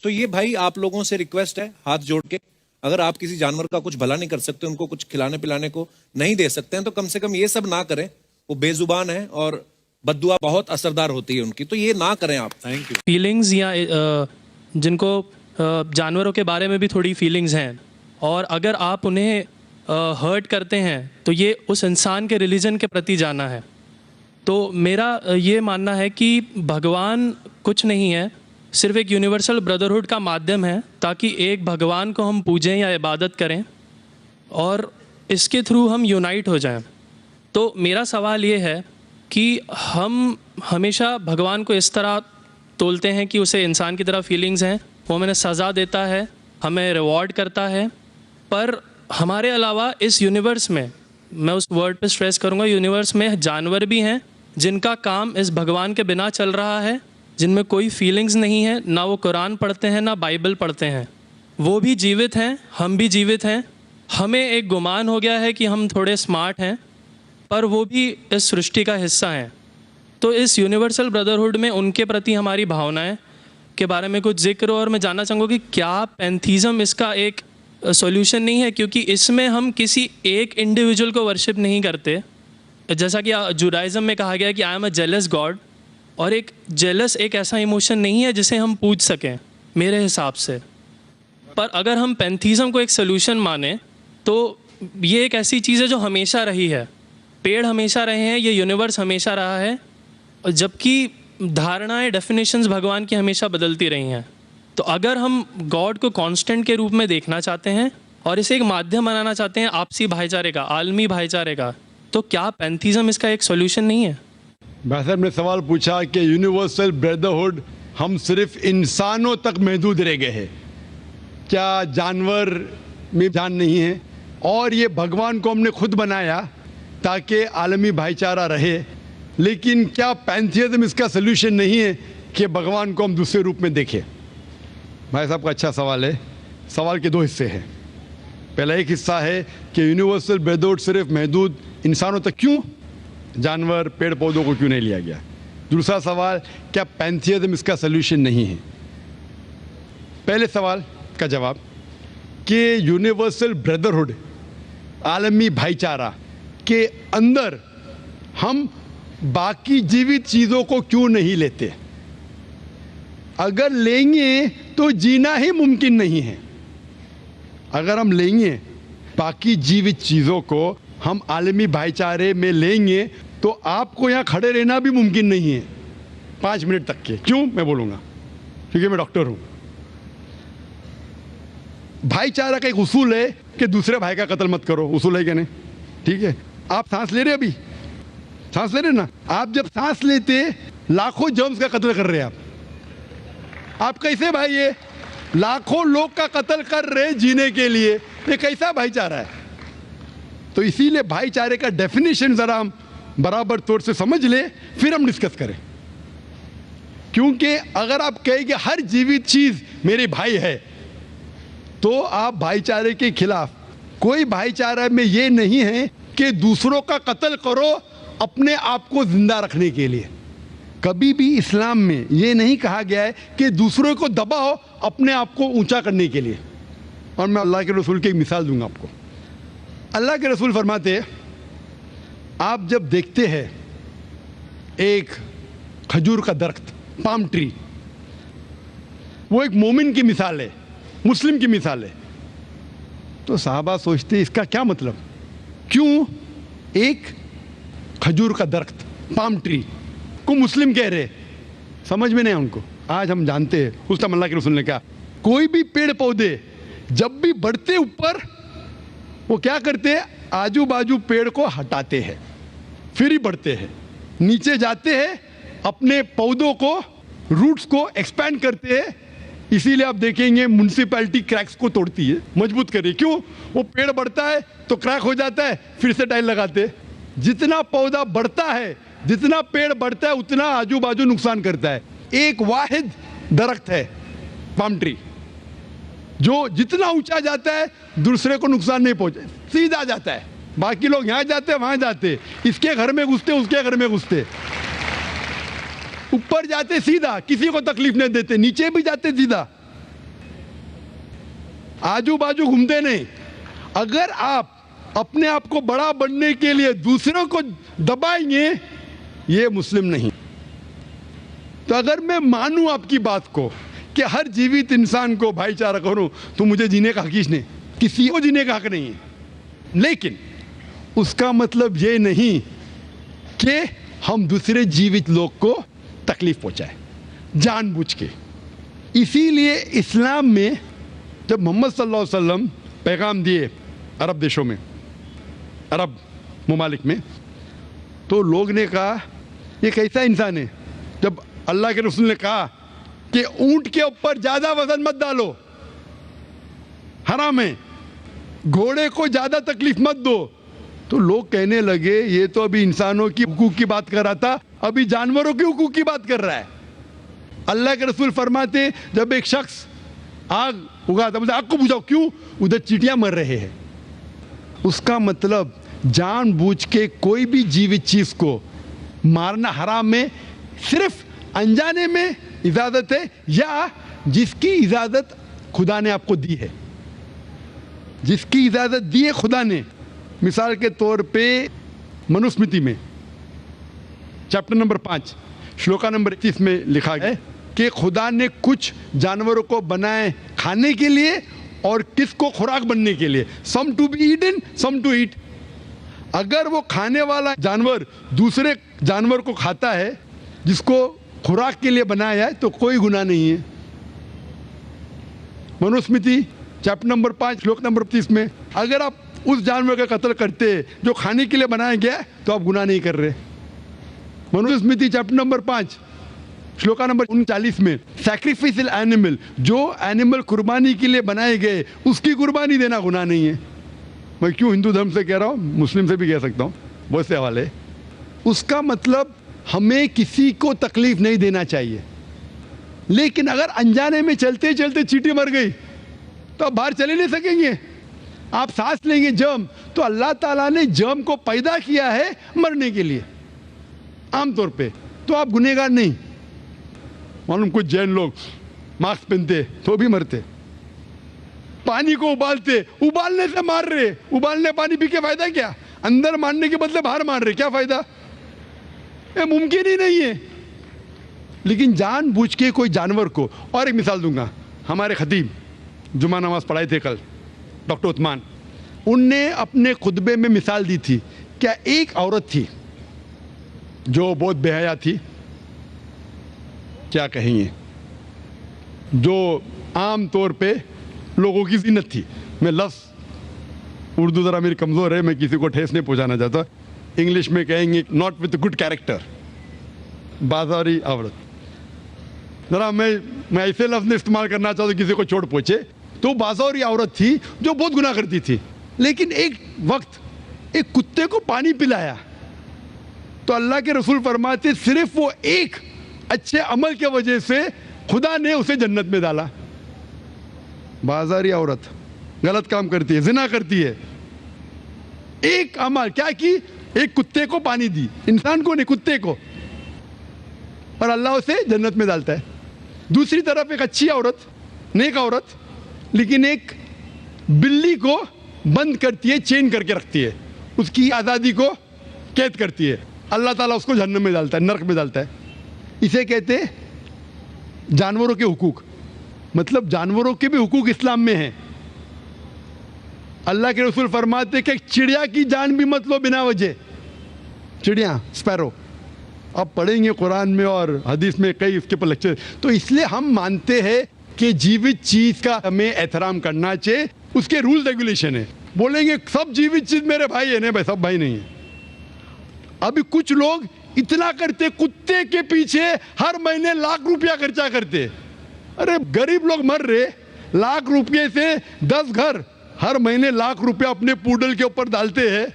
तो ये भाई आप लोगों से रिक्वेस्ट है हाथ जोड़ के, अगर आप किसी जानवर का कुछ भला नहीं कर सकते, उनको कुछ खिलाने पिलाने को नहीं दे सकते हैं, तो कम से कम ये सब ना करें। वो बेजुबान है और बद्दुआ बहुत असरदार होती है उनकी, तो ये ना करें आप। Thank you. फीलिंग्स या जिनको जानवरों के बारे में भी थोड़ी फीलिंग्स हैं, और अगर आप उन्हें हर्ट करते हैं तो ये उस इंसान के रिलीजन के प्रति जाना है। तो मेरा ये मानना है कि भगवान कुछ नहीं है, सिर्फ एक यूनिवर्सल ब्रदरहुड का माध्यम है, ताकि एक भगवान को हम पूजें या इबादत करें और इसके थ्रू हम यूनाइट हो जाएं। तो मेरा सवाल ये है कि हम हमेशा भगवान को इस तरह तोलते हैं कि उसे इंसान की तरह फीलिंग्स हैं, वो हमें सज़ा देता है, हमें रिवॉर्ड करता है, पर हमारे अलावा इस यूनिवर्स में, मैं उस वर्ड पे स्ट्रेस करूँगा, यूनिवर्स में जानवर भी हैं जिनका काम इस भगवान के बिना चल रहा है, जिनमें कोई फीलिंग्स नहीं है, ना वो कुरान पढ़ते हैं ना बाइबल पढ़ते हैं। वो भी जीवित हैं, हम भी जीवित हैं। हमें एक गुमान हो गया है कि हम थोड़े स्मार्ट हैं, पर वो भी इस सृष्टि का हिस्सा हैं। तो इस यूनिवर्सल ब्रदरहुड में उनके प्रति हमारी भावनाएं के बारे में कुछ जिक्र, और मैं जानना चाहूँगा कि क्या पैंथीज़म इसका एक सॉल्यूशन नहीं है, क्योंकि इसमें हम किसी एक इंडिविजुअल को वर्शिप नहीं करते। जैसा कि जुडाइज़म में कहा गया है कि I am a jealous God, और एक जेलस एक ऐसा इमोशन नहीं है जिसे हम पूज सकें मेरे हिसाब से। पर अगर हम पैंथीज़म को एक सॉल्यूशन माने तो ये एक ऐसी चीज़ है जो हमेशा रही है। पेड़ हमेशा रहे हैं, ये यूनिवर्स हमेशा रहा है, जबकि धारणाएं, डेफिनेशंस भगवान की हमेशा बदलती रही हैं। तो अगर हम गॉड को कांस्टेंट के रूप में देखना चाहते हैं और इसे एक माध्यम बनाना चाहते हैं आपसी भाईचारे का, आलमी भाईचारे का, तो क्या पैंथीज़म इसका एक सॉल्यूशन नहीं है? भाई साहब ने सवाल पूछा कि यूनिवर्सल ब्रदरहुड हम सिर्फ इंसानों तक महदूद रह गए हैं, क्या जानवर में जान नहीं है? और ये भगवान को हमने खुद बनाया ताकि आलमी भाईचारा रहे, लेकिन क्या पैंथीज़म इसका सल्यूशन नहीं है कि भगवान को हम दूसरे रूप में देखें? भाई साहब का अच्छा सवाल है। सवाल के दो हिस्से हैं। पहला एक हिस्सा है कि यूनिवर्सल ब्रदरहुड सिर्फ महदूद इंसानों तक क्यों, जानवर पेड़ पौधों को क्यों नहीं लिया गया? दूसरा सवाल, क्या पैंथीज़म इसका सल्यूशन नहीं है? पहले सवाल का जवाब कि यूनिवर्सल ब्रदरहुड, आलमी भाईचारा के अंदर हम बाकी जीवित चीज़ों को क्यों नहीं लेते? अगर लेंगे तो जीना ही मुमकिन नहीं है। अगर हम लेंगे बाकी जीवित चीज़ों को, हम आलमी भाईचारे में लेंगे, तो आपको यहाँ खड़े रहना भी मुमकिन नहीं है 5 मिनट तक के। क्यों मैं बोलूँगा? क्योंकि मैं डॉक्टर हूँ। भाईचारा का एक उसूल है कि दूसरे भाई का कत्ल मत करो। उसूल है क्या नहीं? ठीक है। आप सांस ले रहे, अभी सांस ले रहे ना? आप जब सांस लेते लाखों जर्म्स का कत्ल कर रहे हैं आप कैसे भाई? ये लाखों लोग का कत्ल कर रहे जीने के लिए, ये कैसा भाईचारा है? तो इसीलिए भाईचारे का डेफिनेशन जरा हम बराबर तौर से समझ ले, फिर हम डिस्कस करें। क्योंकि अगर आप कहें कि हर जीवित चीज मेरे भाई है, तो आप भाईचारे के खिलाफ। कोई भाईचारा में ये नहीं है कि दूसरों का कत्ल करो अपने आप को जिंदा रखने के लिए। कभी भी इस्लाम में ये नहीं कहा गया है कि दूसरों को दबाओ अपने आप को ऊंचा करने के लिए। और मैं अल्लाह के रसूल की एक मिसाल दूंगा आपको। अल्लाह के रसूल फरमाते हैं, आप जब देखते हैं एक खजूर का दरख्त, पाम ट्री, वो एक मोमिन की मिसाल है, मुस्लिम की मिसाल है, तो साहबा सोचते इसका क्या मतलब? क्यों एक खजूर का दरख्त, पाम ट्री को मुस्लिम कह रहे? समझ में नहीं उनको। आज हम जानते हैं, उस टाइम अल्लाह के रसूल ने कहा, कोई भी पेड़ पौधे जब भी बढ़ते ऊपर, वो क्या करते हैं? आजू बाजू पेड़ को हटाते हैं, फिर ही बढ़ते हैं। नीचे जाते हैं, अपने पौधों को, रूट्स को एक्सपैंड करते हैं। इसीलिए आप देखेंगे म्युनिसिपैलिटी क्रैक्स को तोड़ती है, मजबूत कर रही है। क्यों? वो पेड़ बढ़ता है तो क्रैक हो जाता है, फिर से टाइल लगाते हैं। जितना पौधा बढ़ता है, जितना पेड़ बढ़ता है, उतना आजू बाजू नुकसान करता है। एक वाहिद दरख्त है पाम ट्री, जो जितना ऊंचा जाता है दूसरे को नुकसान नहीं पहुंचे, सीधा जाता है। बाकी लोग यहाँ जाते हैं, वहां जाते, इसके घर में घुसते, उसके घर में घुसते। ऊपर जाते सीधा, किसी को तकलीफ नहीं देते, नीचे भी जाते सीधा। आजू बाजू घूमते नहीं। अगर आप अपने आप को बड़ा बनने के लिए दूसरों को दबाएंगे, ये मुस्लिम नहीं। तो अगर मैं मानूं आपकी बात को कि हर जीवित इंसान को भाईचारा करूं, तो मुझे जीने का हक नहीं, किसी को जीने का हक नहीं है। लेकिन उसका मतलब ये नहीं कि हम दूसरे जीवित लोग को तकलीफ पहुंचाए जानबूझ के। इसीलिए इस्लाम में जब मोहम्मद सल्लल्लाहु अलैहि वसल्लम पैगाम दिए अरब देशों में, अरब ममालिक में, तो लोग ने कहा ये कैसा इंसान है। जब अल्लाह के रसूल ने कहा कि ऊंट के ऊपर ज्यादा वजन मत डालो, हराम है, घोड़े को ज्यादा तकलीफ मत दो, तो लोग कहने लगे ये तो अभी इंसानों की हुकूक की बात कर रहा था, अभी जानवरों की हुकूक की बात कर रहा है। अल्लाह के रसूल फरमाते जब एक शख्स आग उगाता, मुझे आग को बुझाओ, क्यों? उधर चींटियां मर रहे हैं। उसका मतलब जानबूझ के कोई भी जीवित चीज को मारना हराम है। सिर्फ अनजाने में इजाजत है, या जिसकी इजाजत खुदा ने आपको दी है, जिसकी इजाजत दी है खुदा ने। मिसाल के तौर पे मनुस्मृति में चैप्टर नंबर 5 श्लोका नंबर 31 में लिखा है कि खुदा ने कुछ जानवरों को बनाए खाने के लिए और किसको खुराक बनने के लिए, some to be eaten some to eat. अगर वो खाने वाला जानवर दूसरे जानवर को खाता है जिसको खुराक के लिए बनाया है, तो कोई गुनाह नहीं है। मनुस्मृति चैप्टर नंबर 5 श्लोक नंबर 30 में अगर आप उस जानवर का कत्ल करते जो खाने के लिए बनाया गया, तो आप गुनाह नहीं कर रहे। Manusmriti chapter number 5 shloka number 39 में सैक्रिफिशियल एनिमल, जो एनिमल कुर्बानी के लिए बनाए गए, उसकी कुर्बानी देना गुनाह नहीं है। मैं क्यों हिंदू धर्म से कह रहा हूँ, मुस्लिम से भी कह सकता हूँ, बहुत से हवाले। उसका मतलब हमें किसी को तकलीफ नहीं देना चाहिए। लेकिन अगर अनजाने में चलते चलते चींटी मर गई, तो आप बाहर चले नहीं सकेंगे, आप सांस लेंगे जर्म। तो अल्लाह ताला ने जर्म को पैदा किया है मरने के लिए आमतौर पे, तो आप गुनहगार नहीं। मालूम कुछ जैन लोग मास्क पहनते तो भी मरते, पानी को उबालते, उबालने से मार रहे, उबालने पानी पी के फायदा क्या? अंदर मारने के बदले बाहर मार रहे, क्या फायदा? ये मुमकिन ही नहीं है। लेकिन जानबूझ के कोई जानवर को, और एक मिसाल दूंगा, हमारे खतीब जुमा नमाज पढ़ाए थे कल, डॉक्टर उस्मान, उनने अपने खुतबे में मिसाल दी थी। क्या एक औरत थी जो बहुत बेहया थी, क्या कहेंगे, जो आम तौर पे लोगों की जीनत थी। मैं लफ्ज़ उर्दू ज़रा मेरी कमज़ोर है, मैं किसी को ठेस नहीं पहुंचाना चाहता। इंग्लिश में कहेंगे नॉट विथ गुड कैरेक्टर, बाजारी औरत। ज़रा मैं ऐसे लफ्ज़ इस्तेमाल करना चाहता हूँ किसी को चोट पहुँचे, तो बाजारी औरत थी जो बहुत गुनाह करती थी। लेकिन एक वक्त एक कुत्ते को पानी पिलाया, तो अल्लाह के रसूल फरमाते सिर्फ वो एक अच्छे अमल के वजह से खुदा ने उसे जन्नत में डाला। बाजारी औरत गलत काम करती है, जिना करती है, एक अमल क्या की, एक कुत्ते को पानी दी, इंसान को नहीं कुत्ते को, और अल्लाह उसे जन्नत में डालता है। दूसरी तरफ एक अच्छी औरत, नेक औरत, लेकिन एक बिल्ली को बंद करती है, चेन करके रखती है, उसकी आज़ादी को कैद करती है, अल्लाह ताला उसको जहन्नम में डालता है, नरक में डालता है। इसे कहते हैं जानवरों के हुकूक। मतलब जानवरों के भी हुकूक इस्लाम में हैं। अल्लाह के रसूल फरमाते कि चिड़िया की जान भी मत लो बिना वजह। चिड़िया, स्पैरो, आप पढ़ेंगे कुरान में और हदीस में कई इसके पर लेक्चर। तो इसलिए हम मानते हैं कि जीवित चीज का हमें एहतराम करना चाहिए, उसके रूल रेगुलेशन है। बोलेंगे सब जीवित चीज मेरे भाई है, नहीं भाई, सब भाई नहीं है। अभी कुछ लोग इतना करते, कुत्ते के पीछे हर महीने लाख रुपया खर्चा करते। अरे गरीब लोग मर रहे, लाख रुपये से 10 घर हर महीने लाख रुपया अपने पूडल के ऊपर डालते हैं।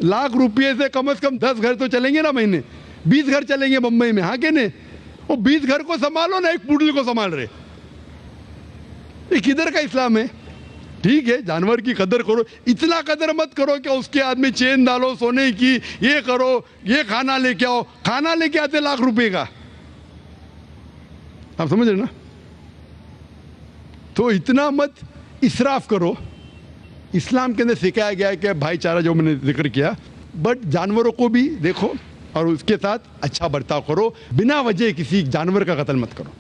लाख रुपये से कम 10 घर तो चलेंगे ना महीने, 20 घर चलेंगे मुंबई में, हाँ के नहीं? वो 20 घर को संभालो ना, एक पूडल को संभाल रहे। ये किधर का इस्लाम है? ठीक है, जानवर की कदर करो, इतना कदर मत करो कि उसके हाथ में चेन डालो सोने की, ये करो, ये खाना लेके आओ। खाना लेके आते लाख रुपए का, आप समझ रहे ना? तो इतना मत इसराफ करो। इस्लाम के अंदर सिखाया गया है कि भाईचारा, जो मैंने जिक्र किया, बट जानवरों को भी देखो और उसके साथ अच्छा बर्ताव करो। बिना वजह किसी जानवर का कत्ल मत करो।